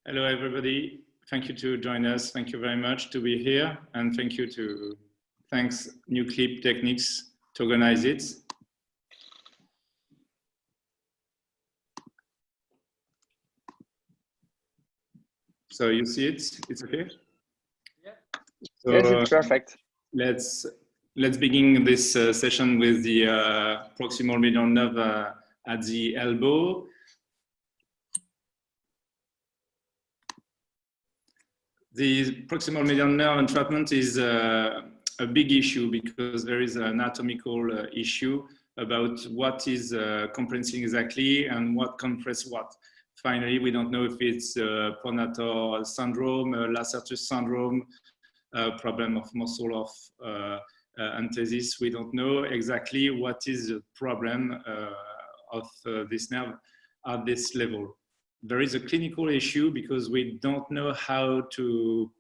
Hello, everybody. Thank you to join us. Thank you very much to be here. And thanks Newclip Techniques to organize it. So you see it? It's okay? Yeah. So, yes, it's perfect. Let's begin this session with the proximal medial nerve at the elbow. The proximal medial nerve entrapment is a big issue because there is an anatomical issue about what is compressing exactly and what compress what. Finally, we don't know if it's pronator syndrome, Lacertus syndrome, problem of muscle of anthesis. We don't know exactly what is the problem of this nerve at this level. There is a clinical issue because we don't know how to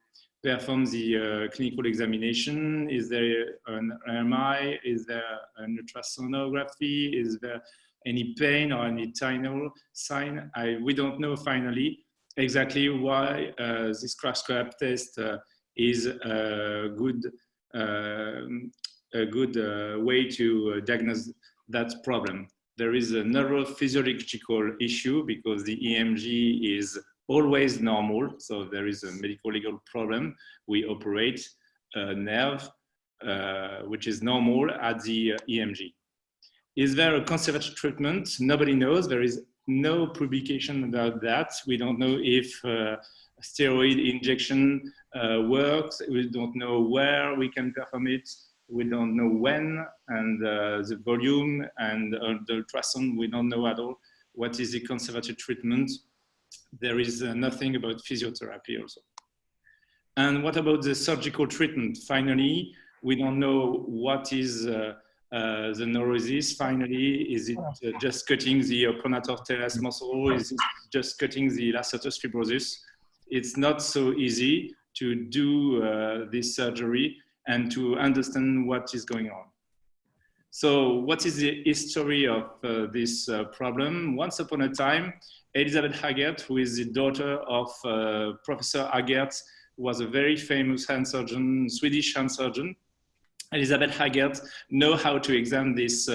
perform the clinical examination. Is there an MRI? Is there an ultrasonography? Is there any pain or any tiny sign? We don't know finally exactly why this cross-scrap test is a good way to diagnose that problem. There is a neurophysiological issue because the EMG is always normal. So there is a medical legal problem. We operate a nerve which is normal at the EMG. Is there a conservative treatment? Nobody knows. There is no publication about that. We don't know if steroid injection works. We don't know where we can perform it. We don't know when, and the volume and the ultrasound, we don't know at all what is the conservative treatment. There is nothing about physiotherapy also. And what about the surgical treatment? Finally, we don't know what is the neurosis. Finally, is it just cutting the pronator teres muscle? Is it just cutting the Lacertus fibrosus? It's not so easy to do this surgery and to understand what is going on. So what is the history of this problem? Once upon a time, Elisabeth Hagert, who is the daughter of Professor Hagert, was a very famous hand surgeon, Swedish hand surgeon. Elisabeth Hagert knows how to examine this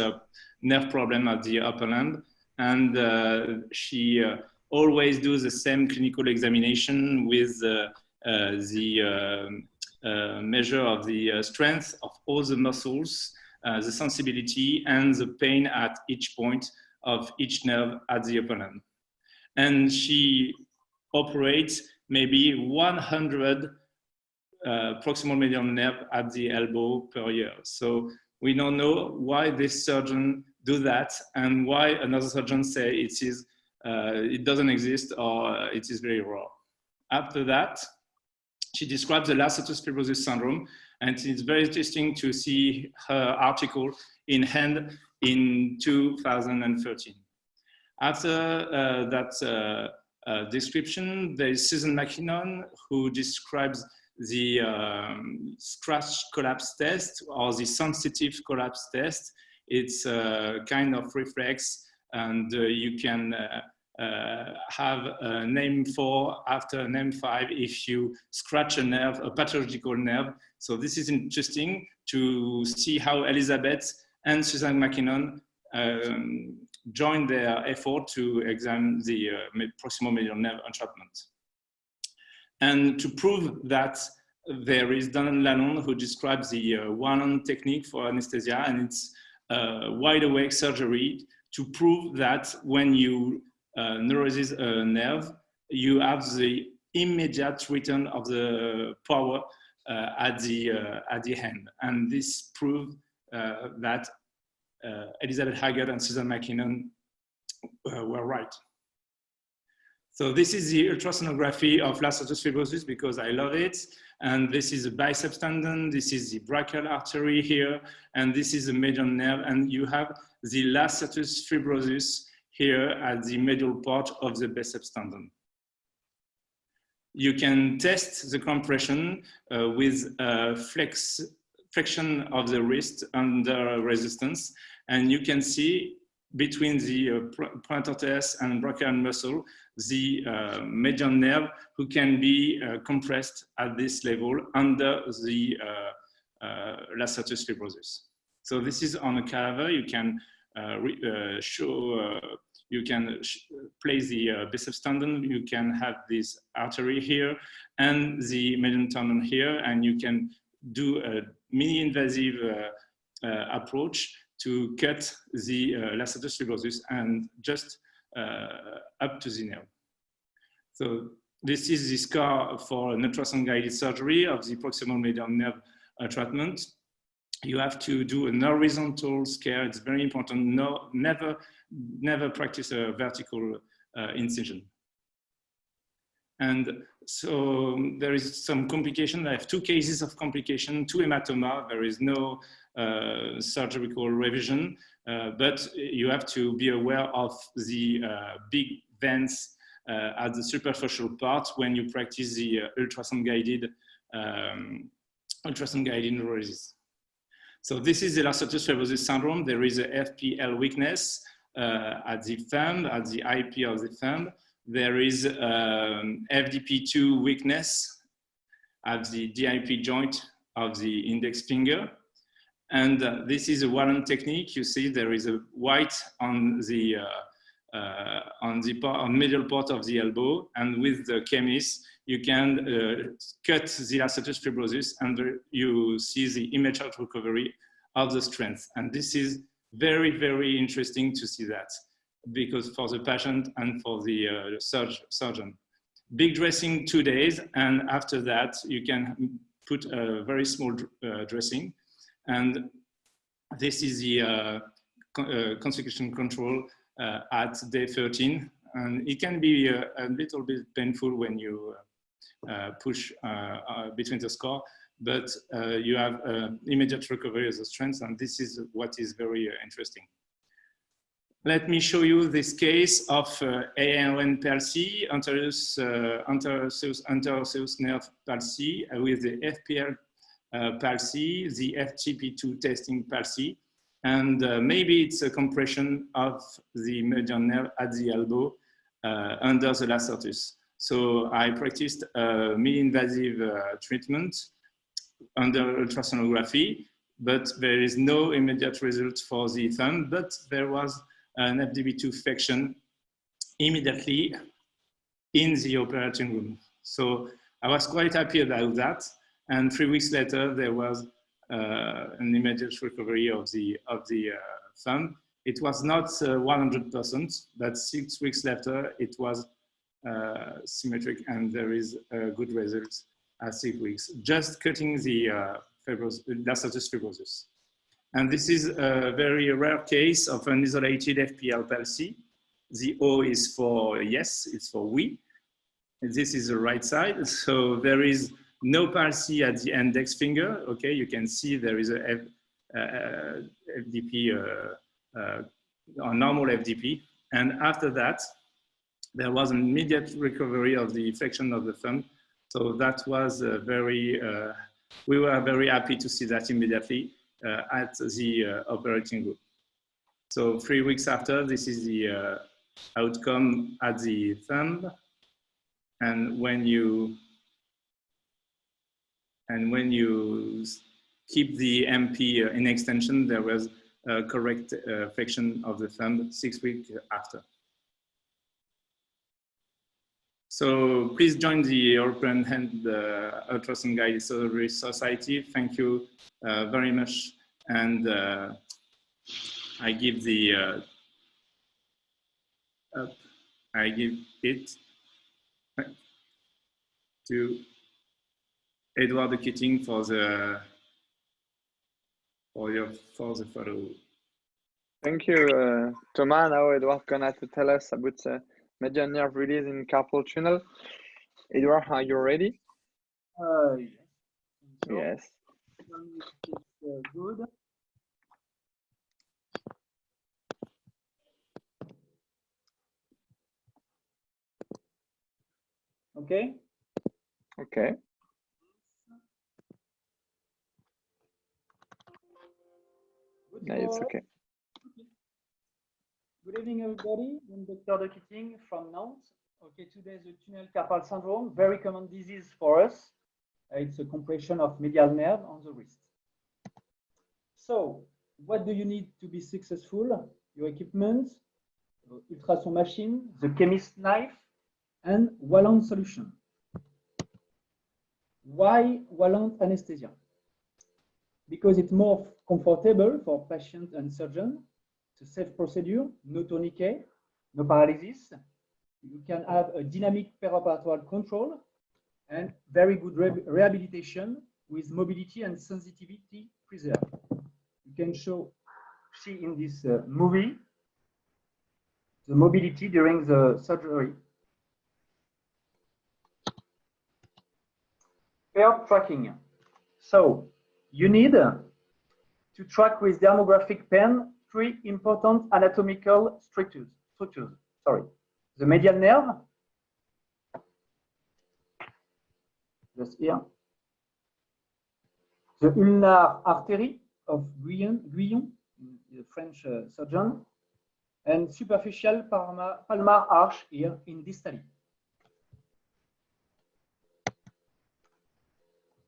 nerve problem at the upper limb, and she always does the same clinical examination with the measure of the strength of all the muscles, the sensibility and the pain at each point of each nerve at the upper limb. And she operates maybe 100 proximal medial nerve at the elbow per year. So we don't know why this surgeon do that and why another surgeon say it doesn't exist or it is very rare. After that, she describes the Lacertus fibrosus syndrome, and it's very interesting to see her article in Hand in 2013. After that description, there is Susan McKinnon, who describes the scratch collapse test or the sensitive collapse test. It's a kind of reflex, and you can have a name 4 after name 5 if you scratch a nerve, a pathological nerve. So this is interesting to see how Elizabeth and Susan McKinnon joined their effort to examine the proximal medial nerve entrapment. And to prove that, there is Donald Lalonde, who describes the WALANT technique for anesthesia, and it's wide awake surgery to prove that when you neurosis a nerve, you have the immediate return of the power at the hand. And this proved that Elisabeth Hagert and Susan McKinnon were right. So this is the ultrasonography of Lacertus fibrosus because I love it. And this is the biceps tendon, this is the brachial artery here, and this is the medial nerve. And you have the Lacertus fibrosus here at the medial part of the biceps tendon. You can test the compression with flexion of the wrist under resistance, and you can see between the plantar teres and brachial muscle, the median nerve, who can be compressed at this level under the Lacertus fibrosus. So this is on a cadaver. You can place the biceps tendon. You can have this artery here and the median tendon here, and you can do a mini-invasive approach to cut the Lacertus fibrosus and just up to the nerve. So this is the scar for an ultrasound-guided surgery of the proximal median nerve treatment. You have to do an horizontal scare. It's very important. No, never practice a vertical incision. And so there is some complication. I have 2 cases of complication, 2 hematoma. There is no surgical revision, but you have to be aware of the big veins at the superficial part when you practice the ultrasound-guided neurolysis. So this is the Lacertus fibrosus syndrome. There is a FPL weakness at the thumb, at the IP of the thumb. There is FDP2 weakness at the DIP joint of the index finger. And this is a WALANT technique. You see there is a white on the middle part of the elbow, and with the Kemis, you can cut the Lacertus fibrosus, and you see the immediate recovery of the strength. And this is very, very interesting to see that, because for the patient and for the surgeon. Big dressing 2 days, and after that, you can put a very small dressing. And this is the consecution control at day 13. And it can be a little bit painful when you push between the scar, but you have immediate recovery of the strength, and this is what is very interesting. Let me show you this case of ANN palsy, interosseous nerve palsy, with the FPL palsy, the FTP2 testing palsy, and maybe it's a compression of the median nerve at the elbow under the Lacertus. So I practiced a mini-invasive treatment under ultrasonography, but there is no immediate result for the thumb, but there was an FDP2 flexion immediately in the operating room. So I was quite happy about that. And 3 weeks later, there was an immediate recovery of the thumb. It was not 100%, but 6 weeks later, it was symmetric, and there is a good result at 6 weeks, just cutting the Lacertus fibrosus. And this is a very rare case of an isolated FPL palsy. The O is for yes, it's for we. And this is the right side. So there is no palsy at the index finger. Okay, you can see there is a FDP, a normal FDP. And after that, there was an immediate recovery of the flexion of the thumb. So that was we were very happy to see that immediately at the operating room. So 3 weeks after, this is the outcome at the thumb. And when you keep the MP in extension, there was a correct flexion of the thumb 6 weeks after. So please join the European Hand Ultrasound-Guided Surgery Society. Thank you very much. And I give the I give it to Edward Keating for the photo. Thank you, Thomas. Now Edward gonna tell us about median nerve release in carpal tunnel. Edward, are you ready? Yes. Yes. Good. Okay. Okay. Yeah, it's okay. Good evening, everybody. I'm Dr. De Keating from Nantes. Okay, today is the tunnel carpal syndrome, very common disease for us. It's a compression of medial nerve on the wrist. So, what do you need to be successful? Your equipment, ultrasound machine, the Kemis knife, and WALANT solution. Why WALANT anesthesia? Because it's more comfortable for patient and surgeon. It's a safe procedure, no tourniquet, no paralysis. You can have a dynamic perioperatoire control and very good rehabilitation with mobility and sensitivity preserved. You can see in this movie the mobility during the surgery. Preop tracking. So you need to track with dermographic pen 3 important anatomical structures. Sorry, the medial nerve, just here, the ulnar artery of Guyon, the French surgeon, and superficial palmar arch here in distally.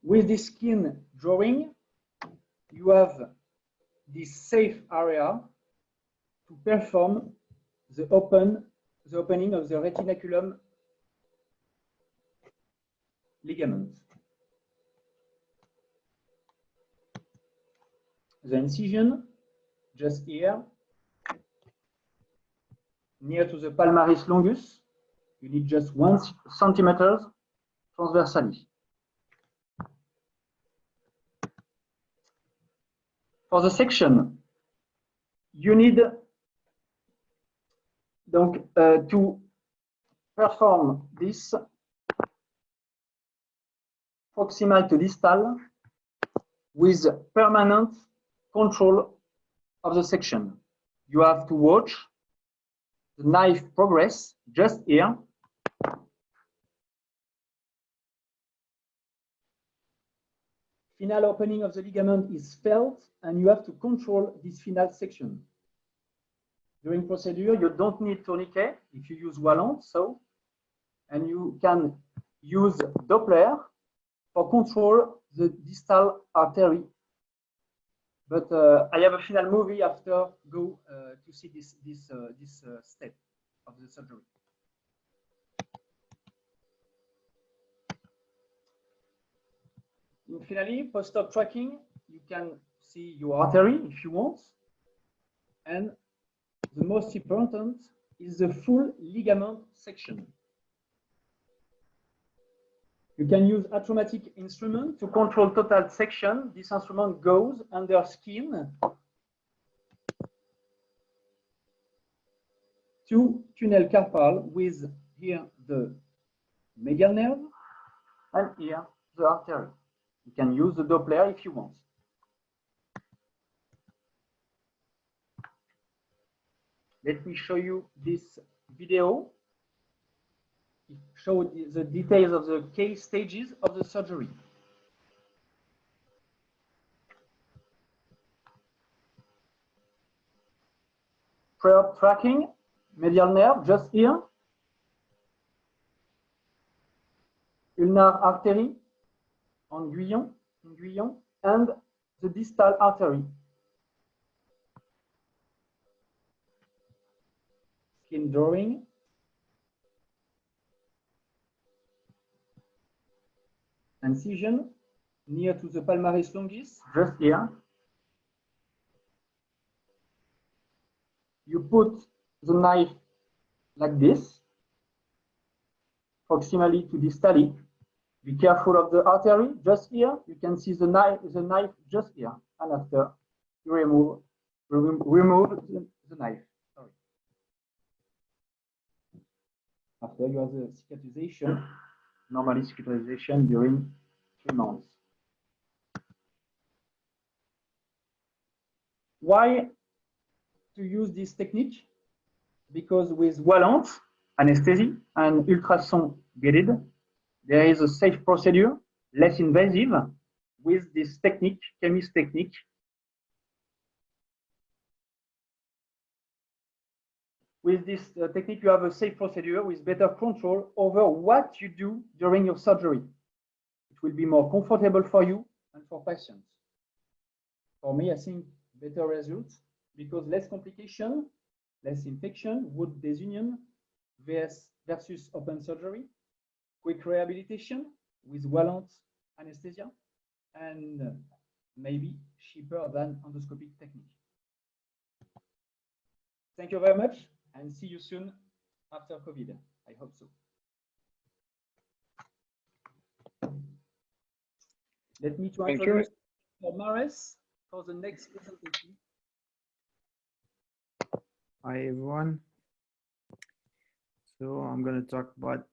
With this skin drawing, you have this safe area to perform the opening of the retinaculum ligament. The incision, just here, near to the palmaris longus. You need just 1 centimeter transversally. For the section, you need to perform this proximal to distal with permanent control of the section. You have to watch the knife progress just here. Final opening of the ligament is felt, and you have to control this final section. During procedure, you don't need tourniquet if you use WALANT, and you can use Doppler for control the distal artery. But I have a final movie after go to see this step of the surgery. And finally, post-op tracking, you can see your artery if you want. And the most important is the full ligament section. You can use a traumatic instrument to control total section. This instrument goes under skin to tunnel carpal with here the medial nerve and here the artery. You can use the Doppler if you want. Let me show you this video. It shows the details of the case stages of the surgery. Preop tracking, medial nerve, just here. Ulnar artery on Guyon, and the distal artery. Skin drawing. Incision near to the palmaris longus, just here. You put the knife like this, proximally to distally. Be careful of the artery, just here. You can see the knife just here. And after you remove the knife. Sorry. After you have the cicatrization, normally cicatrization during 3 months. Why to use this technique? Because with WALANT anesthesia and ultrasound-guided, there is a safe procedure, less invasive, with this technique, Kemis technique, with this technique, you have a safe procedure with better control over what you do during your surgery. It will be more comfortable for you and for patients. For me, I think better results because less complication, less infection, wound disunion versus open surgery, quick rehabilitation with WALANT anesthesia, and maybe cheaper than endoscopic technique. Thank you very much and see you soon after COVID. I hope so. Let me try to introduce MARÈS for the next presentation. Hi everyone. So I'm going to talk about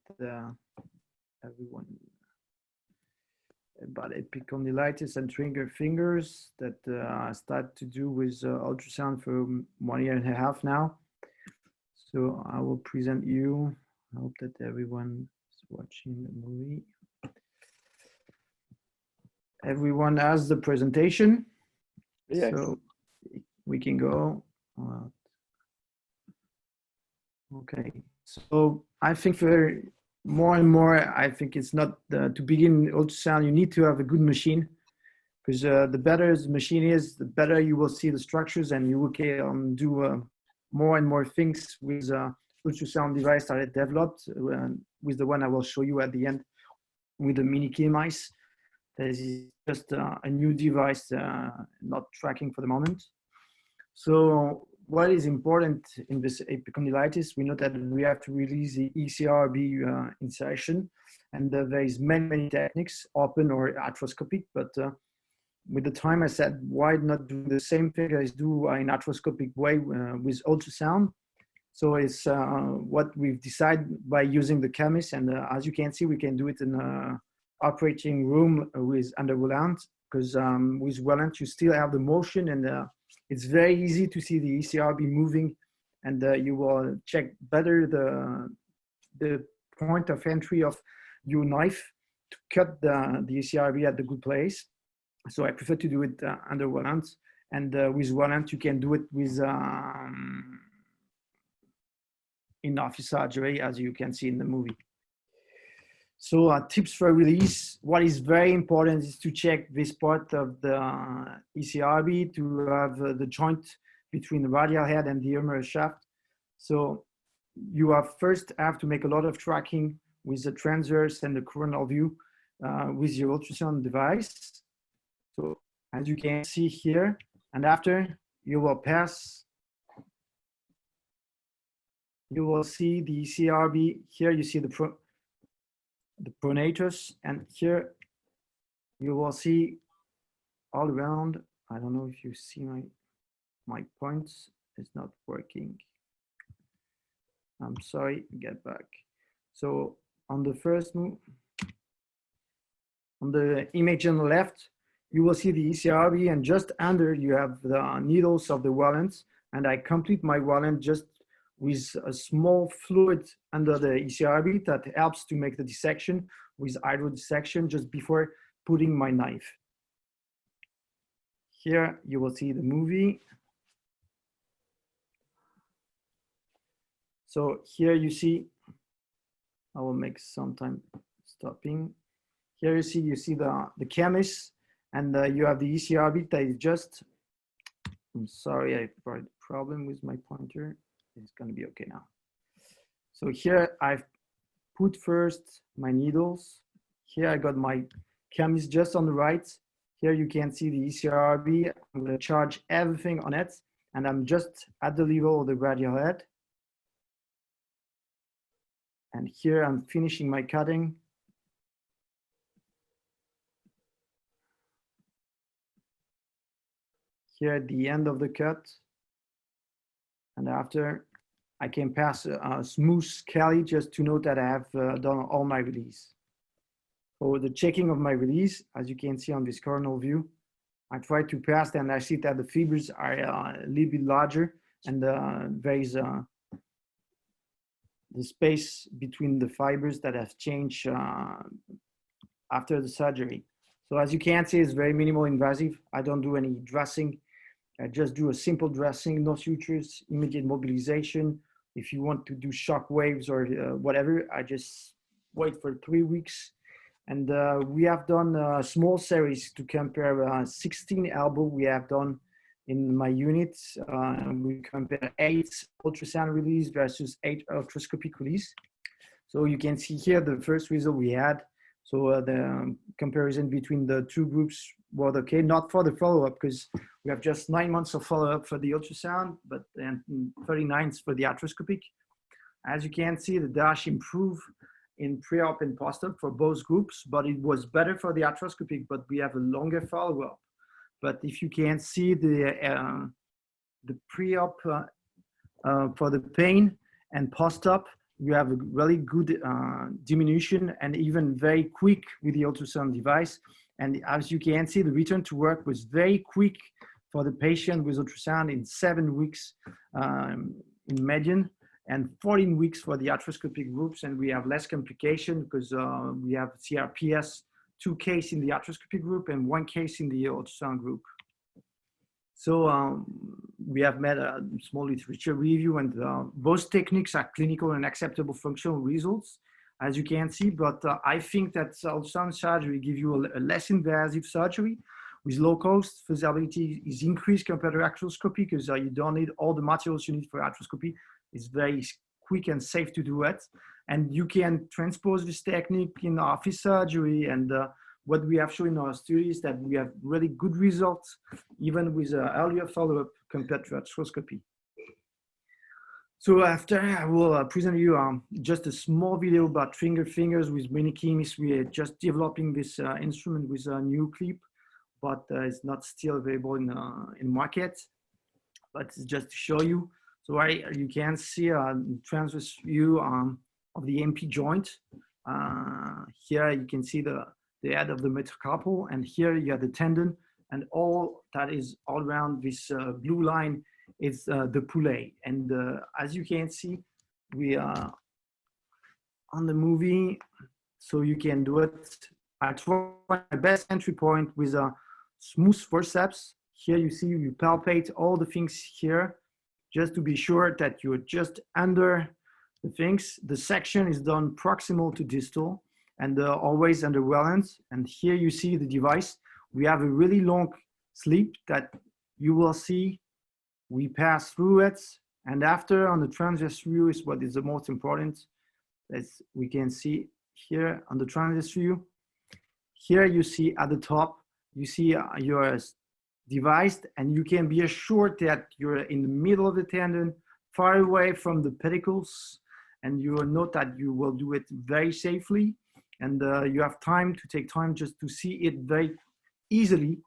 about epicondylitis and trigger fingers that I started to do with ultrasound for 1.5 years now. So I will present you. I hope that everyone is watching the movie. Everyone has the presentation. Yes. So we can go. Okay. So I think for more and more, I think it's not to begin ultrasound, you need to have a good machine because the better the machine is, the better you will see the structures and you will do more and more things with ultrasound device that I developed with the one I will show you at the end with the mini Kemis. This is just a new device, not tracking for the moment. So what is important in this epicondylitis, we know that we have to release the ECRB insertion, and there is many techniques, open or arthroscopic, but with the time I said, why not do the same thing as do in arthroscopic way with ultrasound? So it's what we've decided by using the Kemis, and as you can see, we can do it in an operating room with under WALANT, because with WALANT you still have the motion, and it's very easy to see the ECRB moving, and you will check better the point of entry of your knife to cut the ECRB at the good place. So I prefer to do it under WALANT, and with WALANT you can do it with in office surgery, as you can see in the movie. So tips for release. What is very important is to check this part of the ECRB to have the joint between the radial head and the humeral shaft. So you first have to make a lot of tracking with the transverse and the coronal view with your ultrasound device. So as you can see here, and after you will pass, you will see the ECRB. Here you see the pronatus, and here you will see all around. I don't know if you see my points. It's not working. I'm sorry, get back. So on the first move, on the image on the left, you will see the ECRB, and just under you have the needles of the WALANT, and I complete my WALANT just with a small fluid under the ECRB that helps to make the dissection with hydro dissection just before putting my knife. Here you will see the movie. So here you see, I will make some time stopping. Here you see the Kemis, and you have the ECRB that is just, I'm sorry, I had a problem with my pointer. It's going to be okay now. So here I've put first my needles. Here I got my Kemis just on the right. Here you can see the ECRB. I'm going to charge everything on it, and I'm just at the level of the radial head. And here I'm finishing my cutting. Here at the end of the cut. And after, I can pass a smooth scally just to note that I have done all my release. For the checking of my release, as you can see on this coronal view, I try to pass, and I see that the fibers are a little bit larger, and there is the space between the fibers that have changed after the surgery. So as you can see, it's very minimal invasive. I don't do any dressing. I just do a simple dressing, no sutures, immediate mobilization, If you want to do shock waves or whatever, I just wait for 3 weeks. And we have done a small series to compare 16 elbow we have done in my unit. We compare 8 ultrasound release versus 8 arthroscopic release. So you can see here the first result we had. So the comparison between the two groups was okay, not for the follow-up because we have just 9 months of follow-up for the ultrasound, but then 39 for the arthroscopic. As you can see, the dash improved in pre-op and post-op for both groups, but it was better for the arthroscopic, but we have a longer follow-up. But if you can see the pre-op for the pain and post-op, you have a really good diminution and even very quick with the ultrasound device. And as you can see, the return to work was very quick for the patient with ultrasound in 7 weeks in median, and 14 weeks for the arthroscopic groups. And we have less complication because we have CRPS, 2 cases in the arthroscopic group and 1 case in the ultrasound group. So we have made a small literature review, and both techniques are clinical and acceptable functional results, as you can see. But I think that ultrasound surgery gives you a less invasive surgery with low cost. Feasibility is increased compared to arthroscopy because you don't need all the materials you need for arthroscopy. It's very quick and safe to do it. And you can transpose this technique in office surgery. And what we have shown in our studies that we have really good results, even with earlier follow-up compared to arthroscopy. So after I will present you just a small video about fingers with mini Kemis. We are just developing this instrument with a Newclip, but it's not still available in market. But it's just to show you. So you can see a transverse view of the MP joint. Here you can see the head of the metacarpal, and here you have the tendon, and all that is all around this blue line is the pulley. And as you can see, we are on the movie, so you can do it. I try my best entry point with a smooth forceps. Here you see you palpate all the things here, just to be sure that you're just under the things. The section is done proximal to distal and always under WALANT. And here you see the device. We have a really long sleep that you will see. We pass through it. And after on the transverse view is what is the most important. As we can see here on the transverse view. Here you see at the top, you see your device, and you can be assured that you're in the middle of the tendon, far away from the pedicles, and you will note that you will do it very safely, and you have time to take time just to see it very easily.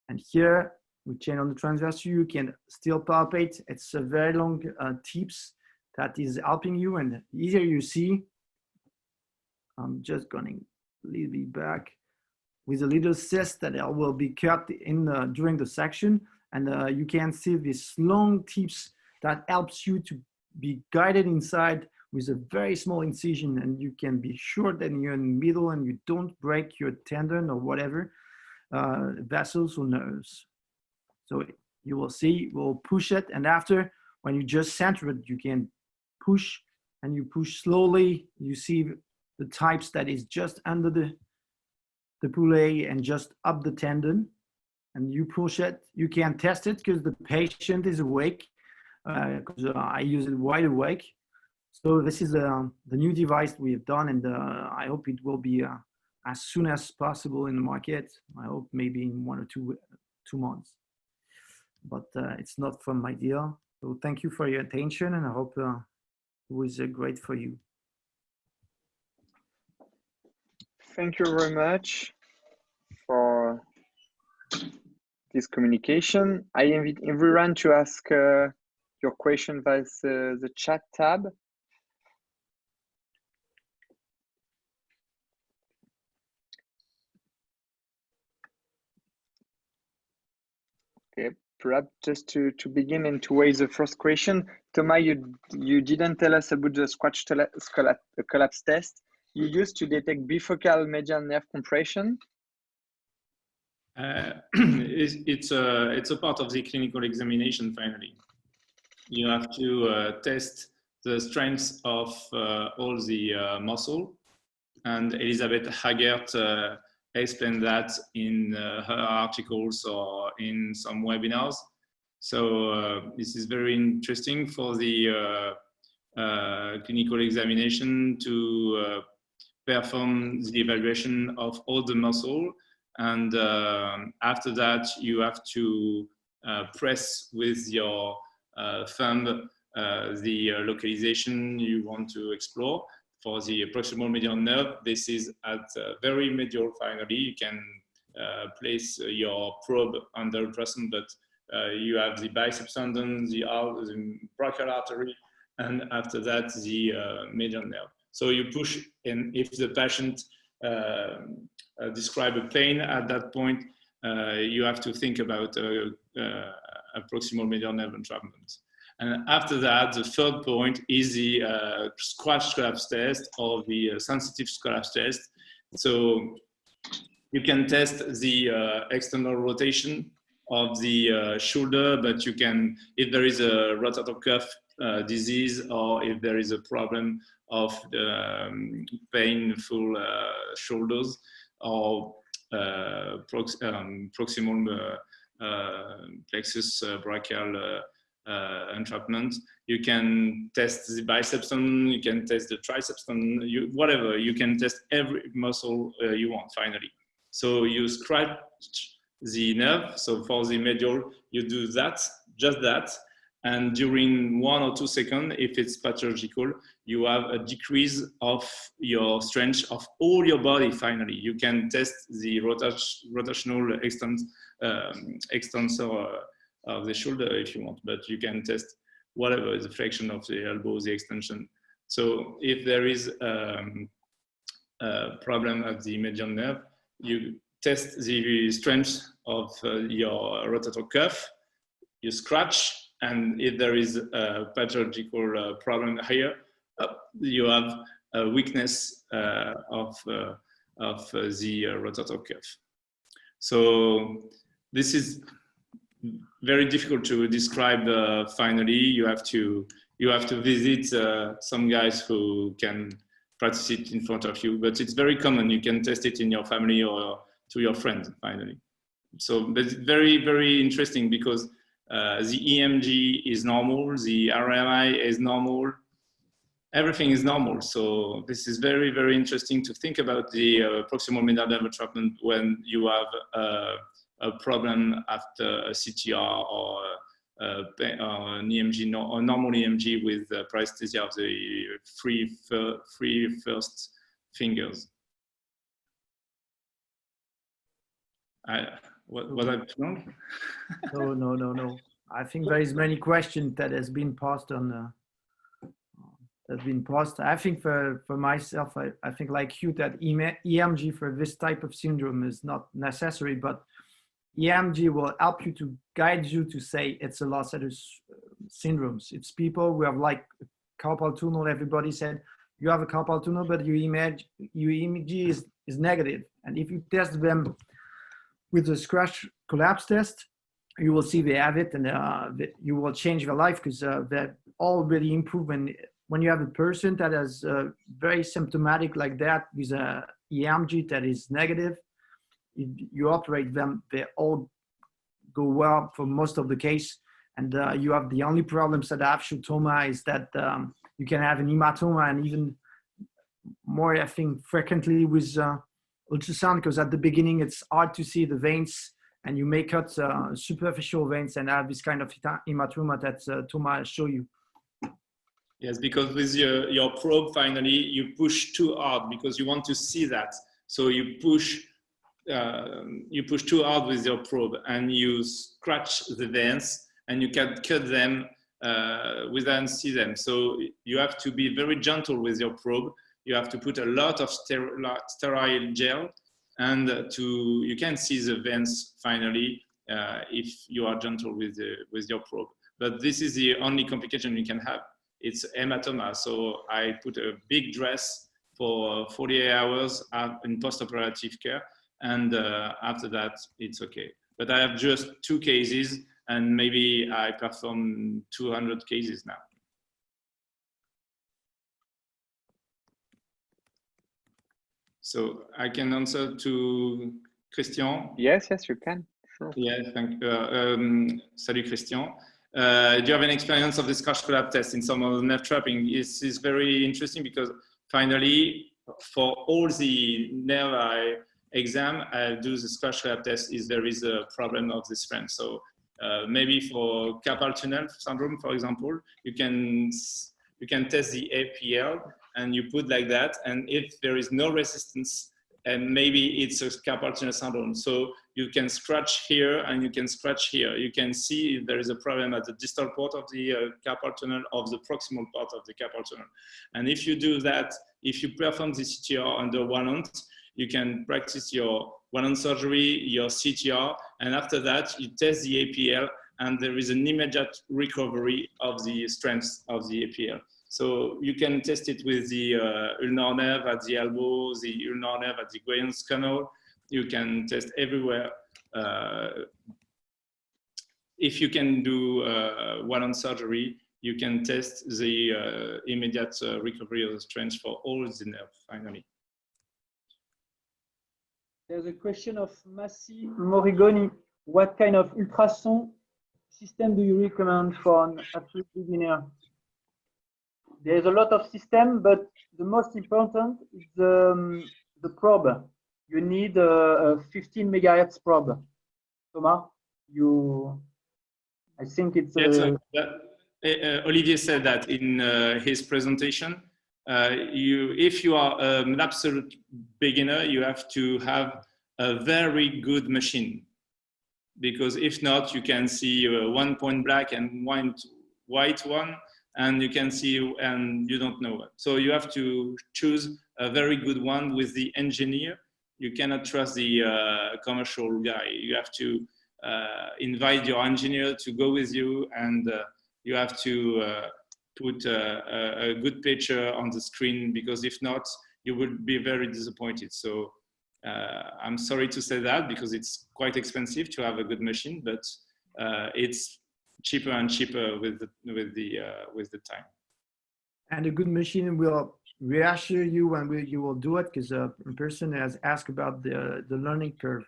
And here we change on the transverse view, you can still palpate. It's a very long tips that is helping you, and the easier you see. I'm just going a little bit back with a little cyst that will be cut in during the section. And you can see this long tips that helps you to be guided inside with a very small incision. And you can be sure that you're in the middle and you don't break your tendon or whatever, vessels or nerves. So you will see, we'll push it. And after, when you just center it, you can push, and you push slowly. You see the types that is just under the pulley and just up the tendon, and you push it. You can test it because the patient is awake, because I use it wide awake. So this is the new device we have done, and I hope it will be as soon as possible in the market. I hope maybe in 1 or 2 months, but it's not from my deal. So thank you for your attention, and I hope it was great for you. Thank you very much for this communication. I invite everyone to ask your question via the chat tab. Okay, perhaps just to begin and to raise the first question, Thomas, you didn't tell us about the scratch collapse test you used to detect bifocal median nerve compression. It's a part of the clinical examination. Finally, you have to test the strength of all the muscle. And Elizabeth Haggert explained that in her articles or in some webinars. So this is very interesting for the clinical examination to perform the evaluation of all the muscle. And after that, you have to press with your thumb the localization you want to explore. For the proximal medial nerve, this is at very medial finally. You can place your probe under ultrasound, but you have the biceps tendon, the brachial artery, and after that, the medial nerve. So you push, and if the patient describe a pain at that point, you have to think about a proximal medial nerve entrapment. And after that, the third point is the scratch collapse test or the sensitive collapse test. So you can test the external rotation of the shoulder, but you can, if there is a rotator cuff disease or if there is a problem of painful shoulders or proximal plexus brachial entrapment, you can test the biceps tendon, you can test the triceps tendon, whatever, you can test every muscle you want finally. So you scratch the nerve, so for the medial, you do that, just that, and during 1 or 2 seconds, if it's pathological, you have a decrease of your strength of all your body finally. You can test the rotational extensor of the shoulder if you want, but you can test whatever, the flexion of the elbow, the extension. So if there is a problem at the medial nerve, you test the strength of your rotator cuff, you scratch, and if there is a pathological problem here, you have a weakness of the rotator cuff. So this is very difficult to describe finally. You have to visit some guys who can practice it in front of you, but it's very common. You can test it in your family or to your friend finally. So that's very, very interesting because the EMG is normal, the RMI is normal, everything is normal. So this is very, very interesting to think about the proximal medial nerve entrapment when you have a problem after a CTR or an EMG, or normal EMG with paresthesia of the three first fingers. Was I wrong? No. I think there is many questions that has been passed on. I think for myself, I think like you that EMG for this type of syndrome is not necessary, but EMG will help you to guide you to say it's a Lacertus syndromes. It's people who have like carpal tunnel. Everybody said you have a carpal tunnel, but your EMG is negative. And if you test them with the scratch collapse test, you will see they have it, and you will change their life because they're already improved. When you have a person that is very symptomatic like that with a EMG that is negative, if you operate them, they all go well for most of the case. And you have the only problems that have hematoma is that you can have an hematoma, and even more, I think, frequently with ultrasound, because at the beginning it's hard to see the veins, and you may cut superficial veins and have this kind of hematoma that Thomas showed you. Yes, because with your probe, finally, you push too hard because you want to see that. So you push too hard with your probe, and you scratch the veins, and you can cut them without see them. So you have to be very gentle with your probe. You have to put a lot of sterile gel, and you can see the veins finally if you are gentle with your probe. But this is the only complication you can have. It's hematoma. So I put a big dress for 48 hours in post-operative care, and after that it's okay. But I have just 2 cases, and maybe I perform 200 cases now. So I can answer to Christian. Yes, yes, you can. Sure. Yeah, thank you. Salut Christian. Do you have an experience of the scash lab test in some of the nerve trapping? This is very interesting because finally, for all the nerve eye exam, I do the scash lab test if there is a problem of this friend. So maybe for carpal tunnel syndrome, for example, you can test the APL and you put like that. And if there is no resistance, and maybe it's a carpal tunnel syndrome. So you can scratch here and you can scratch here. You can see if there is a problem at the distal part of the carpal tunnel or the proximal part of the carpal tunnel. And if you do that, if you perform the CTR under WALANT, you can practice your WALANT surgery, your CTR, and after that, you test the APL, and there is an immediate recovery of the strength of the APL. So you can test it with the ulnar nerve at the elbow, the ulnar nerve at the Guyan's canal. You can test everywhere. If you can do WALANT surgery, you can test the immediate recovery of the strength for all the nerve, finally. There's a question of Massi Morigoni. What kind of ultrasound system do you recommend for an absolute beginner? There's a lot of systems, but the most important is the probe. You need a 15 megahertz probe. Thomas, I think it's. Olivier said that in his presentation. If you are an absolute beginner, you have to have a very good machine, because if not, you can see one point black and one white one, and you can see and you don't know it. So you have to choose a very good one with the engineer. You cannot trust the commercial guy. You have to invite your engineer to go with you, and you have to put a good picture on the screen, because if not, you will be very disappointed. So I'm sorry to say that, because it's quite expensive to have a good machine, but it's cheaper and cheaper with the time. And a good machine will reassure you when you will do it, because a person has asked about the learning curve.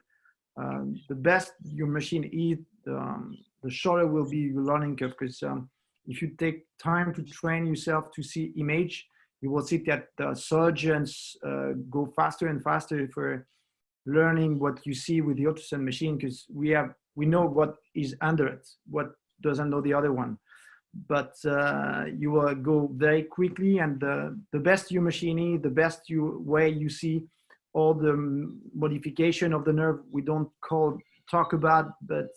The best your machine is, the shorter will be your learning curve, because if you take time to train yourself to see image, you will see that the surgeons go faster and faster for learning what you see with the ultrasound machine, because we know what is under it, what doesn't know the other one. But you will go very quickly, and the best your machine is, the best way you see all the modification of the nerve. We don't talk about, but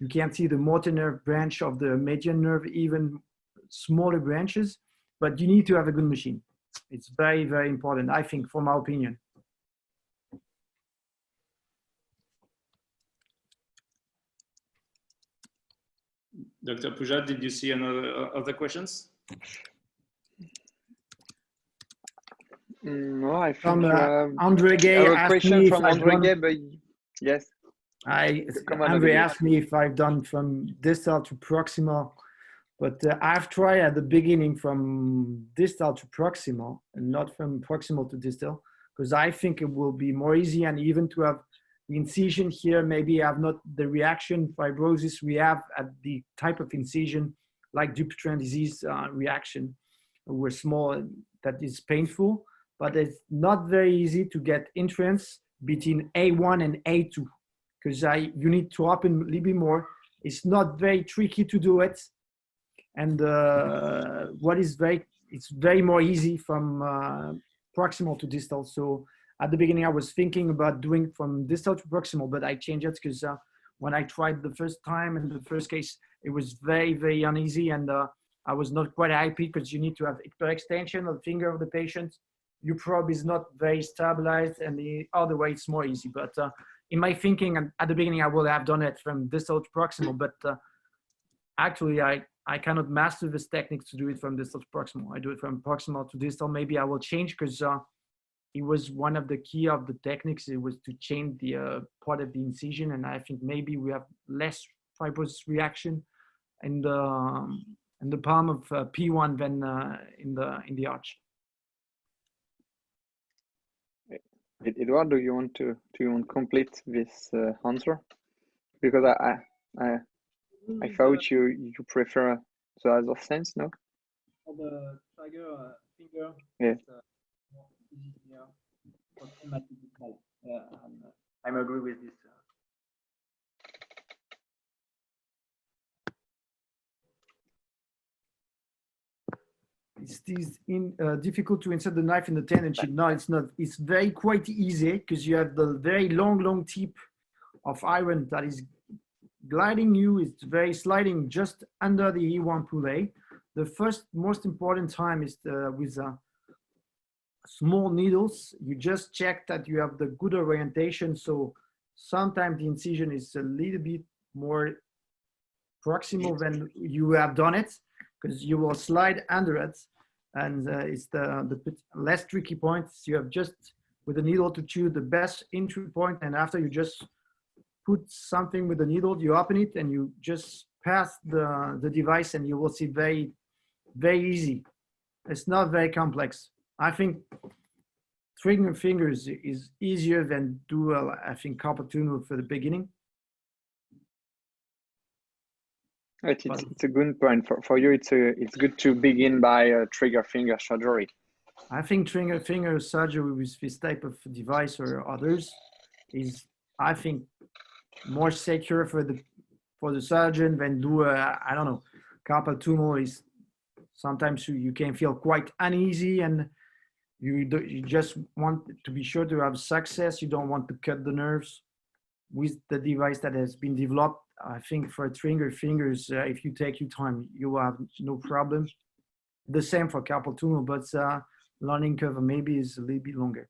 you can see the motor nerve branch of the median nerve, even smaller branches, but you need to have a good machine. It's very, very important, I think, from my opinion. Dr. Pujat, did you see other questions? No, I think Andre Gay a asked question me from Andre Gay, but yes. Andre asked me if I've done from distal to proximal, but I've tried at the beginning from distal to proximal and not from proximal to distal, because I think it will be more easy, and even to have the incision here, maybe have not the reaction fibrosis we have at the type of incision like Dupuytren disease reaction, where small, that is painful, but it's not very easy to get entrance between A1 and A2, because you need to open a little bit more. It's not very tricky to do it, and it's very more easy from proximal to distal. So at the beginning, I was thinking about doing from distal to proximal, but I changed it because when I tried the first time in the first case, it was very, very uneasy, and I was not quite happy, because you need to have hyperextension of the finger of the patient. Your probe is not very stabilized, and the other way it's more easy. But in my thinking, at the beginning, I would have done it from distal to proximal, but actually I cannot master this technique to do it from distal to proximal. I do it from proximal to distal. Maybe I will change, because it was one of the key of the techniques. It was to change the part of the incision, and I think maybe we have less fibrosis reaction in the palm of P1 than in the arch. Eduardo, do you want to complete this answer? Because I thought you prefer the other sense, no? For the trigger finger, Yeah. it's more easier proximal to distal. I'm agree with this. It's difficult to insert the knife in the tendon sheet. No, it's not. It's quite easy because you have the very long tip of iron that is gliding you. It's very sliding just under the E1 pulley. The first most important time is with small needles. You just check that you have the good orientation. So sometimes the incision is a little bit more proximal than you have done it, because you will slide under it, and it's the less tricky points. You have just with the needle to choose the best entry point, and after you just put something with the needle, you open it and you just pass the device, and you will see very easy. It's not very complex. I think trigger fingers is easier than do I think carpal tunnel for the beginning. Right, it's a good point for you. It's good to begin by a trigger finger surgery. I think trigger finger surgery with this type of device or others is, I think, more secure for the surgeon than do I don't know, carpal tunnel is sometimes you can feel quite uneasy, and you just want to be sure to have success. You don't want to cut the nerves with the device that has been developed. I think for trigger fingers, if you take your time, you will have no problem. The same for carpal tunnel, but learning curve maybe is a little bit longer.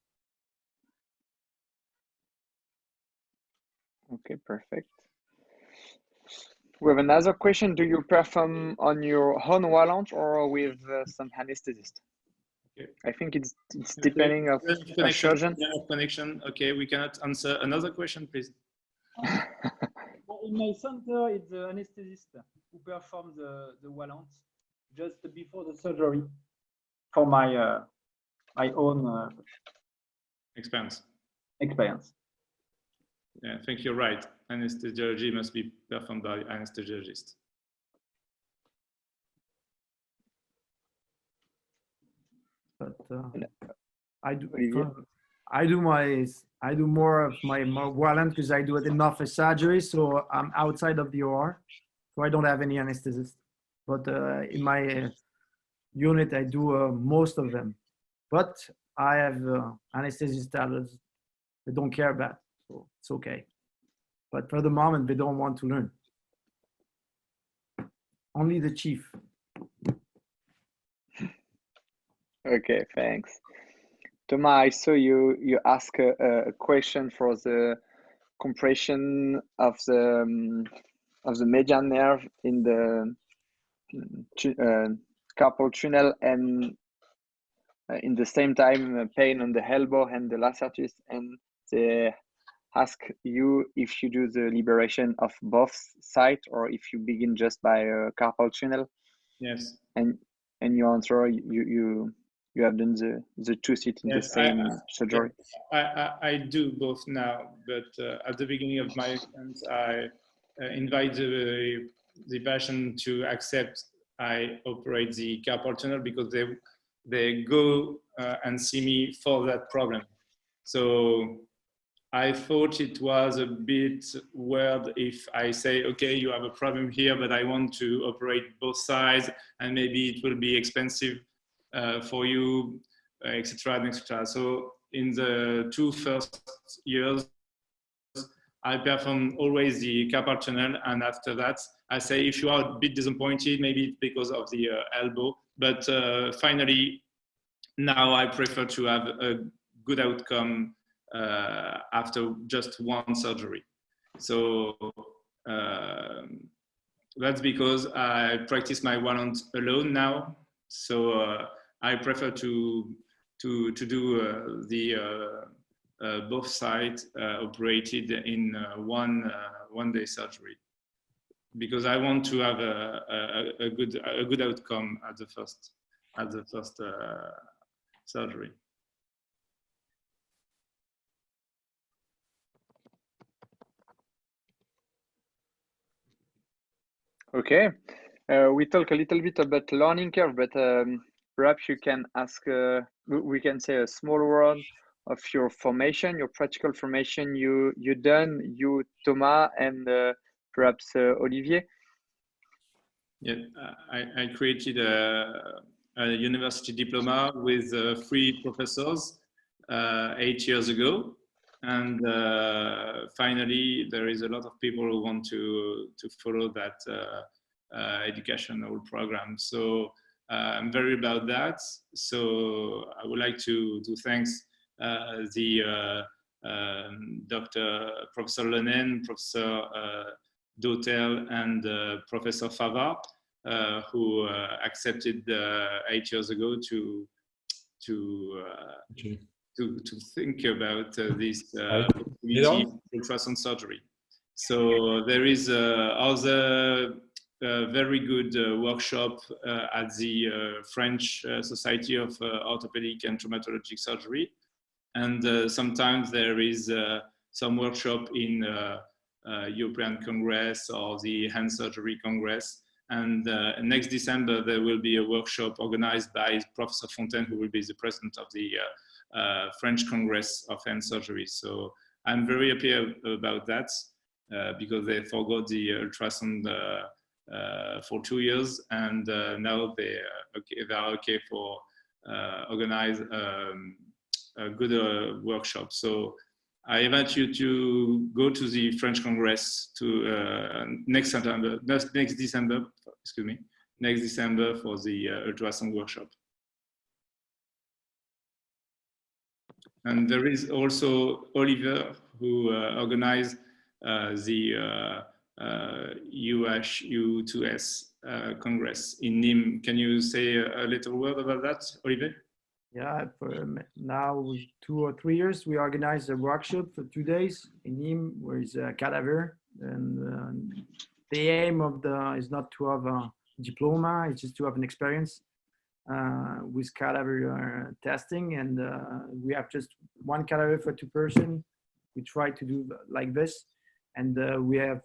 Okay, perfect. We have another question. Do you perform on your own WALANT or with some anesthetist? Okay. I think it's depending of surgeon. Connection. Okay, we cannot answer another question, please. In my center, it's the anesthetist who performs the WALANT just before the surgery for my my own experience. Yeah, I think you're right. Anesthesiology must be performed by anesthesiologist. But I do more of my WALANT because I do it in office surgery, so I'm outside of the OR, so I don't have any anesthetist. But in my unit, I do most of them. But I have anesthesist that they don't care about, so it's okay. But for the moment, they don't want to learn. Only the chief. Okay, thanks. Thomas, I saw you ask a question for the compression of the median nerve in the carpal tunnel, and in the same time pain on the elbow and the lacertus, and they ask you if you do the liberation of both sides or if you begin just by a carpal tunnel. Yes. And you answer you have done the two seats in the same surgery. I do both now, but at the beginning of my experience, I invite the patient to accept I operate the carpal tunnel because they go and see me for that problem. So I thought it was a bit weird if I say, okay, you have a problem here, but I want to operate both sides, and maybe it will be expensive for you, etc., etc. So in the 2 first years, I perform always the carpal tunnel, and after that, I say if you are a bit disappointed, maybe it's because of the elbow. But finally, now I prefer to have a good outcome after just one surgery. So that's because I practice my WALANT alone now. So I prefer to do the both sides operated in one day surgery, because I want to have a good outcome at the first surgery. Okay. We talk a little bit about learning curve, but perhaps you can ask, we can say a small word of your formation, your practical formation you done, you, Thomas, and perhaps Olivier. Yeah, I created a university diploma with 3 professors 8 years ago. And finally, there is a lot of people who want to follow that educational program. So I'm very about that. So I would like to thank the Dr. Professor Lenin, Professor Dotel, and Professor Fava, who accepted 8 years ago to think about this possibility of ultrasound surgery. So there is other very good workshop at the French Society of Orthopedic and Traumatologic Surgery. And sometimes there is some workshop in European Congress or the Hand Surgery Congress. And next December, there will be a workshop organized by Professor Fontaine, who will be the president of the French Congress of Hand Surgery. So I'm very happy about that because they forgot the ultrasound for 2 years, and now they are okay for organize a good workshop. So I invite you to go to the French Congress to next December for the ultrasound workshop. And there is also Oliver, who organized the UHU2S Congress in Nîmes. Can you say a little word about that, Oliver? Yeah, for now 2 or 3 years, we organized a workshop for 2 days in Nîmes, where is a cadaver. And the aim of is not to have a diploma, it's just to have an experience with cadaver testing. And we have just 1 cadaver for 2 persons. We try to do like this. And we have,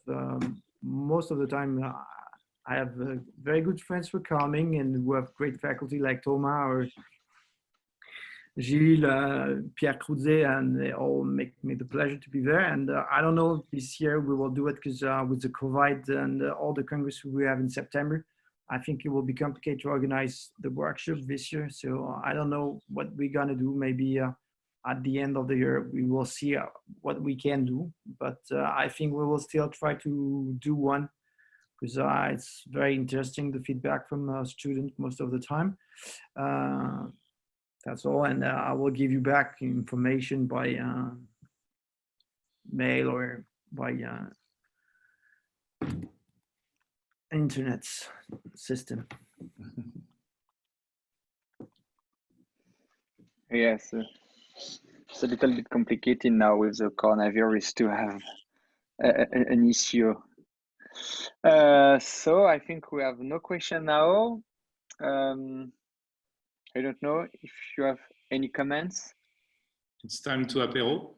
most of the time, I have very good friends for coming, and we have great faculty like Thomas or Gilles, Pierre Crouzet, and they all make me the pleasure to be there. And I don't know if this year we will do it because with the COVID and all the congress we have in September, I think it will be complicated to organize the workshop this year. So I don't know what we're gonna do. Maybe at the end of the year, we will see what we can do. But I think we will still try to do one because it's very interesting, the feedback from students most of the time. That's all, and I will give you back information by mail or by internet system. Yes, it's a little bit complicated now with the coronavirus to have an issue. So I think we have no question now. I don't know if you have any comments. It's time to apéro.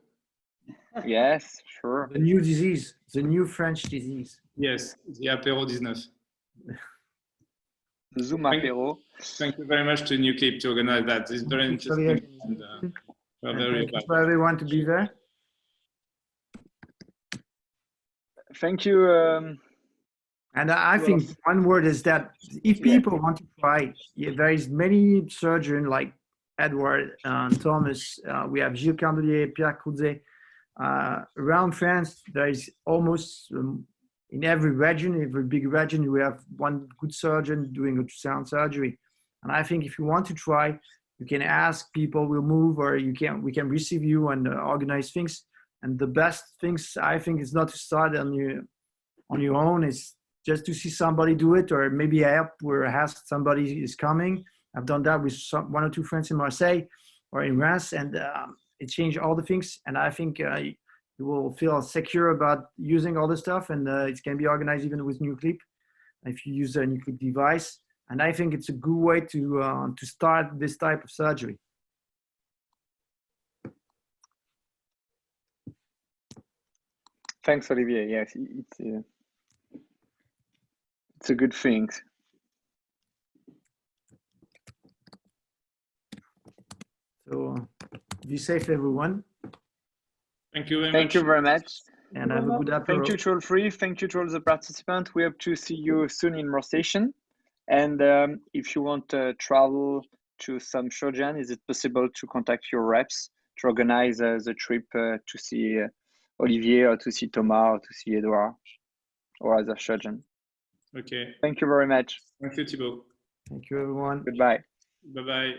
Yes, sure. The new disease, the new French disease. Yes, the apéro 19. The Zoom apéro. Thank you very much to Newclip to organize that. It's very interesting. And, we're very thank you for everyone to be there. Thank you. And I think one word is that if people want to try, there is many surgeons like Edward and Thomas. We have Gilles Candelier, Pierre Crouzet. Around France, there is almost in every region, every big region, we have one good surgeon doing ultrasound surgery. And I think if you want to try, you can ask people, we'll move, or we can receive you and organize things. And the best things, I think, is not to start on your own. It's just to see somebody do it, or maybe help or ask somebody is coming. I've done that with 1 or 2 friends in Marseille or in Reims, and it changed all the things. And I think you will feel secure about using all the stuff, and it can be organized even with Newclip if you use a Newclip device. And I think it's a good way to start this type of surgery. Thanks, Olivier. Yes, it's It's a good thing. So be safe, everyone. Thank you very much. Thank you very much. And have a good apéro. Thank you to all three. Thank you to all the participants. We hope to see you soon in more session. And if you want to travel to some surgeon, is it possible to contact your reps to organize the trip to see Olivier or to see Thomas or to see Edouard or other surgeon? Okay. Thank you very much. Thank you, Thibaut. Thank you, everyone. Goodbye. Bye-bye.